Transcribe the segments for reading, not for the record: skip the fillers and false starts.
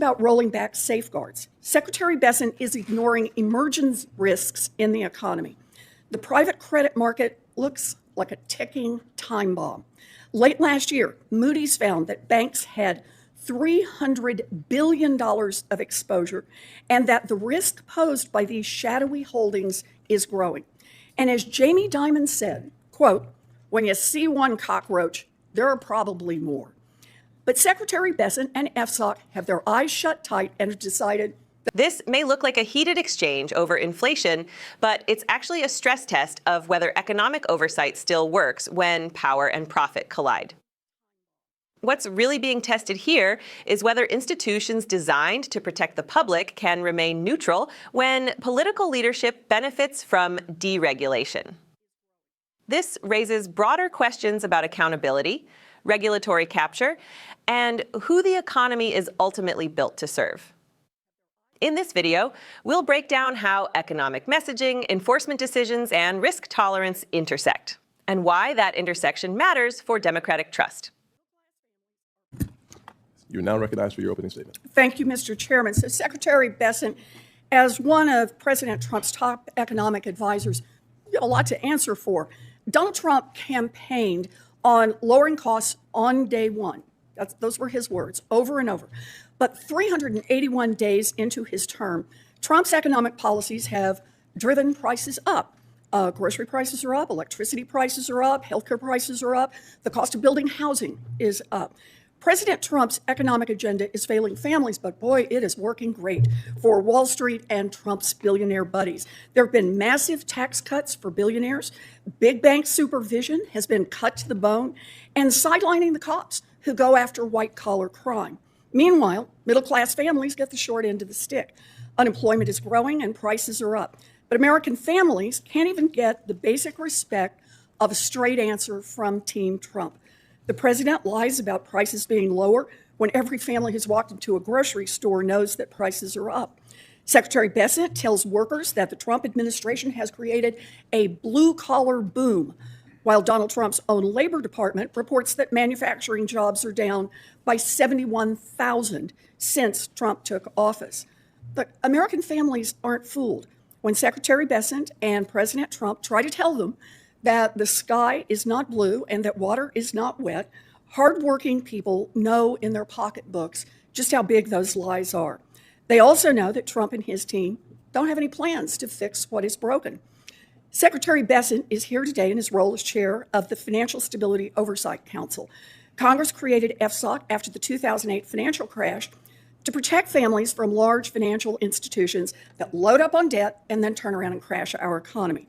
About rolling back safeguards. Secretary Bessent is ignoring emerging risks in the economy. The private credit market looks like a ticking time bomb. Late last year, Moody's found that banks had $300 billion of exposure and that the risk posed by these shadowy holdings is growing. And as Jamie Dimon said, quote, "When you see one cockroach, there are probably more." But Secretary Bessent and FSOC have their eyes shut tight and have decided. This may look like a heated exchange over inflation, but it's actually a stress test of whether economic oversight still works when power and profit collide. What's really being tested here is whether institutions designed to protect the public can remain neutral when political leadership benefits from deregulation. This raises broader questions about accountability, regulatory capture, and who the economy is ultimately built to serve. In this video, we'll break down how economic messaging, enforcement decisions, and risk tolerance intersect, and why that intersection matters for democratic trust. You're now recognized for your opening statement. Thank you, Mr. Chairman. So Secretary Bessent, as one of President Trump's top economic advisors, you have a lot to answer for. Donald Trump campaigned on lowering costs on day one. Those were his words, over and over. But 381 days into his term, Trump's economic policies have driven prices up. Grocery prices are up, electricity prices are up, healthcare prices are up, the cost of building housing is up. President Trump's economic agenda is failing families, but boy, it is working great for Wall Street and Trump's billionaire buddies. There have been massive tax cuts for billionaires. Big bank supervision has been cut to the bone, and sidelining the cops who go after white-collar crime. Meanwhile, middle-class families get the short end of the stick. Unemployment is growing and prices are up. But American families can't even get the basic respect of a straight answer from Team Trump. The president lies about prices being lower when every family who's walked into a grocery store knows that prices are up. Secretary Bessent tells workers that the Trump administration has created a blue-collar boom, while Donald Trump's own Labor Department reports that manufacturing jobs are down by 71,000 since Trump took office. But American families aren't fooled. When Secretary Bessent and President Trump try to tell them that the sky is not blue and that water is not wet, hardworking people know in their pocketbooks just how big those lies are. They also know that Trump and his team don't have any plans to fix what is broken. Secretary Bessent is here today in his role as chair of the Financial Stability Oversight Council. Congress created FSOC after the 2008 financial crash to protect families from large financial institutions that load up on debt and then turn around and crash our economy.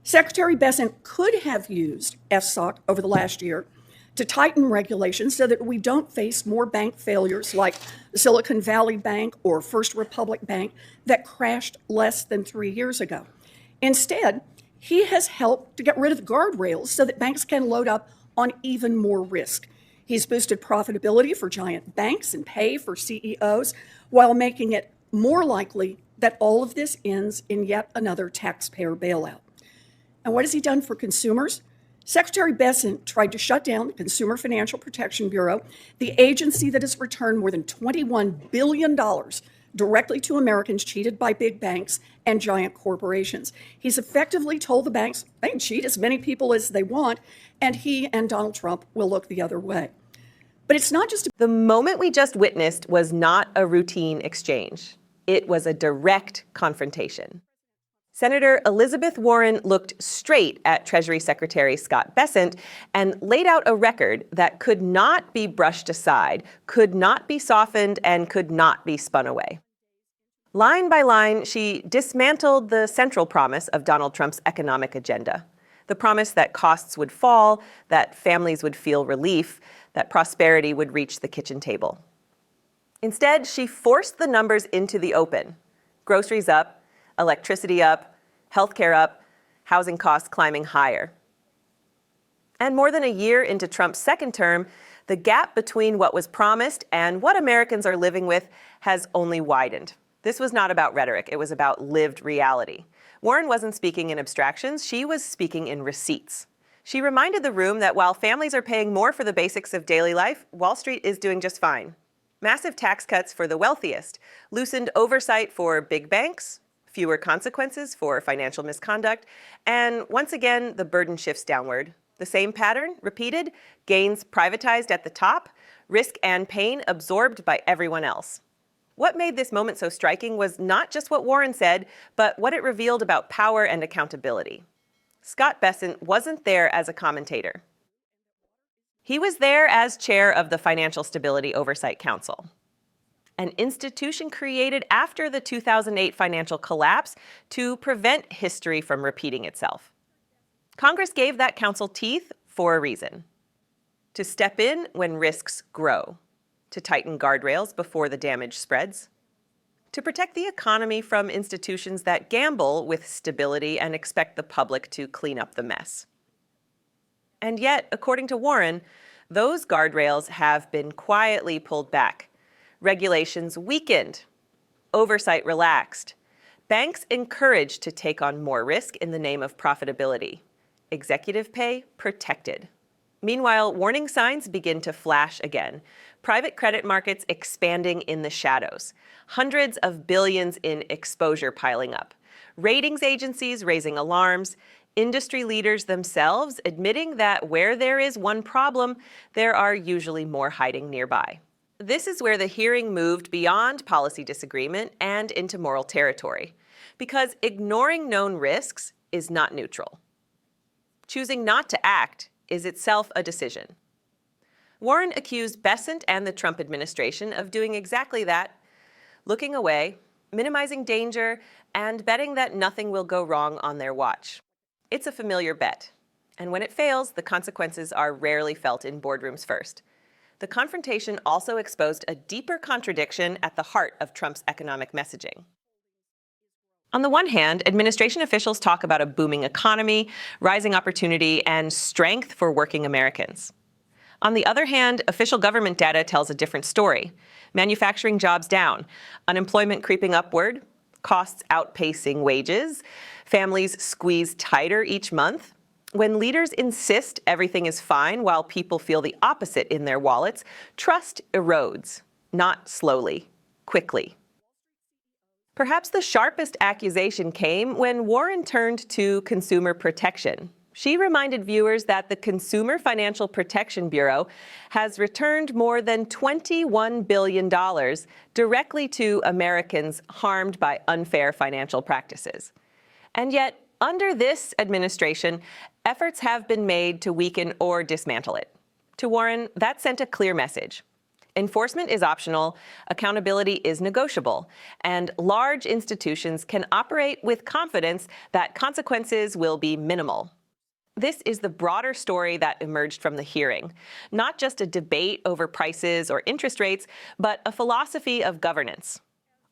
Secretary Bessent could have used FSOC over the last year to tighten regulations so that we don't face more bank failures like Silicon Valley Bank or First Republic Bank that crashed less than 3 years ago. Instead, he has helped to get rid of the guardrails so that banks can load up on even more risk. He's boosted profitability for giant banks and pay for CEOs while making it more likely that all of this ends in yet another taxpayer bailout. And what has he done for consumers? Secretary Bessent tried to shut down the Consumer Financial Protection Bureau, the agency that has returned more than $21 billion directly to Americans cheated by big banks and giant corporations. He's effectively told the banks they can cheat as many people as they want, and he and Donald Trump will look the other way. But it's not just The moment we just witnessed was not a routine exchange. It was a direct confrontation. Senator Elizabeth Warren looked straight at Treasury Secretary Scott Bessent and laid out a record that could not be brushed aside, could not be softened, and could not be spun away. Line by line, she dismantled the central promise of Donald Trump's economic agenda, the promise that costs would fall, that families would feel relief, that prosperity would reach the kitchen table. Instead, she forced the numbers into the open. Groceries up, electricity up, healthcare up, housing costs climbing higher. And more than a year into Trump's second term, the gap between what was promised and what Americans are living with has only widened. This was not about rhetoric, it was about lived reality. Warren wasn't speaking in abstractions, she was speaking in receipts. She reminded the room that while families are paying more for the basics of daily life, Wall Street is doing just fine. Massive tax cuts for the wealthiest loosened oversight for big banks, fewer consequences for financial misconduct, and once again, the burden shifts downward. The same pattern, repeated, gains privatized at the top, risk and pain absorbed by everyone else. What made this moment so striking was not just what Warren said, but what it revealed about power and accountability. Scott Bessent wasn't there as a commentator. He was there as chair of the Financial Stability Oversight Council, an institution created after the 2008 financial collapse to prevent history from repeating itself. Congress gave that council teeth for a reason: to step in when risks grow, to tighten guardrails before the damage spreads, to protect the economy from institutions that gamble with stability and expect the public to clean up the mess. And yet, according to Warren, those guardrails have been quietly pulled back. Regulations weakened, oversight relaxed, banks encouraged to take on more risk in the name of profitability, executive pay protected. Meanwhile, warning signs begin to flash again. Private credit markets expanding in the shadows, hundreds of billions in exposure piling up, ratings agencies raising alarms, industry leaders themselves admitting that where there is one problem, there are usually more hiding nearby. This is where the hearing moved beyond policy disagreement and into moral territory, because ignoring known risks is not neutral. Choosing not to act is itself a decision. Warren accused Bessent and the Trump administration of doing exactly that, looking away, minimizing danger, and betting that nothing will go wrong on their watch. It's a familiar bet, and when it fails, the consequences are rarely felt in boardrooms first. The confrontation also exposed a deeper contradiction at the heart of Trump's economic messaging. On the one hand, administration officials talk about a booming economy, rising opportunity, and strength for working Americans. On the other hand, official government data tells a different story. Manufacturing jobs down, unemployment creeping upward, costs outpacing wages, families squeezed tighter each month. When leaders insist everything is fine while people feel the opposite in their wallets, trust erodes, not slowly, quickly. Perhaps the sharpest accusation came when Warren turned to consumer protection. She reminded viewers that the Consumer Financial Protection Bureau has returned more than $21 billion directly to Americans harmed by unfair financial practices. And yet, under this administration, efforts have been made to weaken or dismantle it. To Warren, that sent a clear message. Enforcement is optional, accountability is negotiable, and large institutions can operate with confidence that consequences will be minimal. This is the broader story that emerged from the hearing, not just a debate over prices or interest rates, but a philosophy of governance.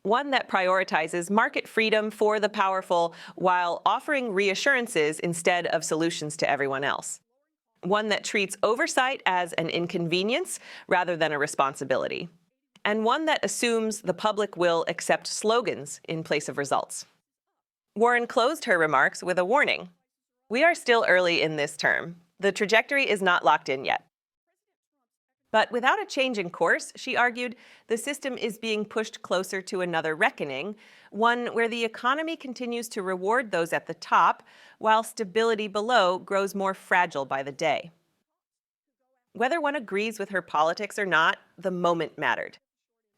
One that prioritizes market freedom for the powerful while offering reassurances instead of solutions to everyone else. One that treats oversight as an inconvenience rather than a responsibility. And one that assumes the public will accept slogans in place of results. Warren closed her remarks with a warning. We are still early in this term. The trajectory is not locked in yet. But without a change in course, she argued, the system is being pushed closer to another reckoning, one where the economy continues to reward those at the top, while stability below grows more fragile by the day. Whether one agrees with her politics or not, the moment mattered,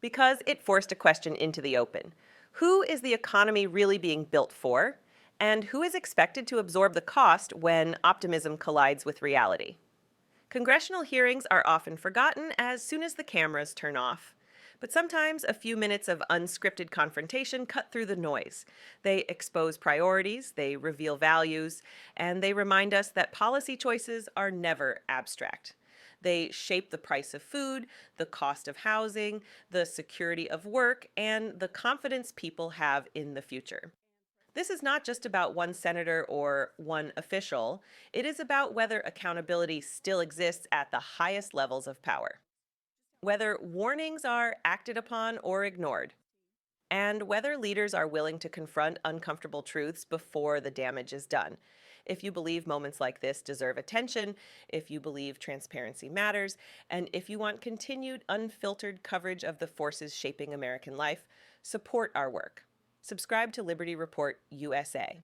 because it forced a question into the open. Who is the economy really being built for? And who is expected to absorb the cost when optimism collides with reality? Congressional hearings are often forgotten as soon as the cameras turn off. But sometimes a few minutes of unscripted confrontation cut through the noise. They expose priorities, they reveal values, and they remind us that policy choices are never abstract. They shape the price of food, the cost of housing, the security of work, and the confidence people have in the future. This is not just about one senator or one official. It is about whether accountability still exists at the highest levels of power, whether warnings are acted upon or ignored, and whether leaders are willing to confront uncomfortable truths before the damage is done. If you believe moments like this deserve attention, if you believe transparency matters, and if you want continued unfiltered coverage of the forces shaping American life, support our work. Subscribe to Liberty Report USA.